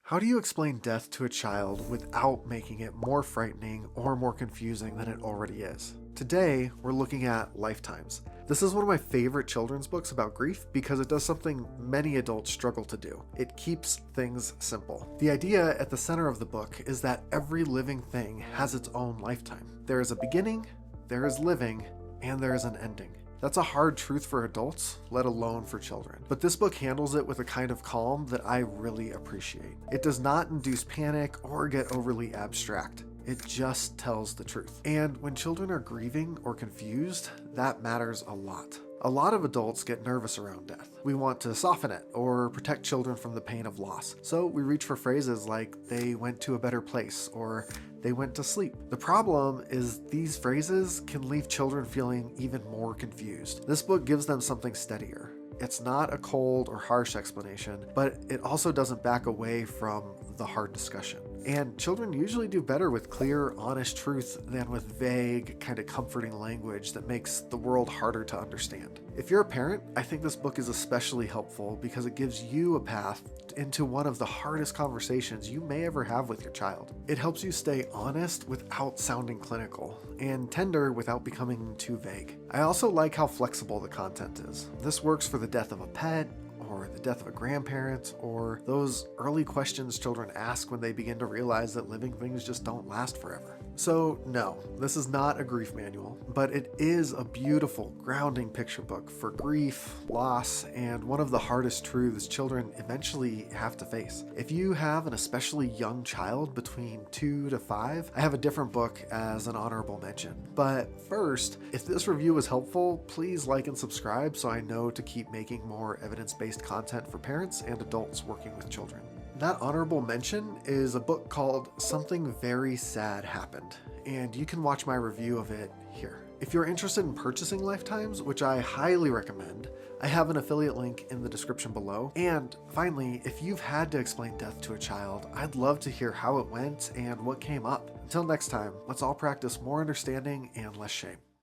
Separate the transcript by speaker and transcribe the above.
Speaker 1: How do you explain death to a child without making it more frightening or more confusing than it already is? Today, we're looking at Lifetimes. This is one of my favorite children's books about grief because it does something many adults struggle to do. It keeps things simple. The idea at the center of the book is that every living thing has its own lifetime. There is a beginning, there is living, and there is an ending. That's a hard truth for adults, let alone for children. But this book handles it with a kind of calm that I really appreciate. It does not induce panic or get overly abstract. It just tells the truth. And when children are grieving or confused, that matters a lot. A lot of adults get nervous around death. We want to soften it or protect children from the pain of loss. So we reach for phrases like, they went to a better place, or they went to sleep. The problem is these phrases can leave children feeling even more confused. This book gives them something steadier. It's not a cold or harsh explanation, but it also doesn't back away from the hard discussion. And children usually do better with clear, honest truth than with vague, kind of comforting language that makes the world harder to understand. If you're a parent, I think this book is especially helpful because it gives you a path into one of the hardest conversations you may ever have with your child. It helps you stay honest without sounding clinical, and tender without becoming too vague. I also like how flexible the content is. This works for the death of a pet, or the death of a grandparent, or those early questions children ask when they begin to realize that living things just don't last forever. So no, this is not a grief manual, but it is a beautiful, grounding picture book for grief, loss, and one of the hardest truths children eventually have to face. If you have an especially young child between 2 to 5, I have a different book as an honorable mention. But first, if this review was helpful, please like and subscribe so I know to keep making more evidence-based content for parents and adults working with children. That honorable mention is a book called Something Very Sad Happened, and you can watch my review of it here. If you're interested in purchasing Lifetimes, which I highly recommend, I have an affiliate link in the description below. And finally, if you've had to explain death to a child, I'd love to hear how it went and what came up. Until next time, let's all practice more understanding and less shame.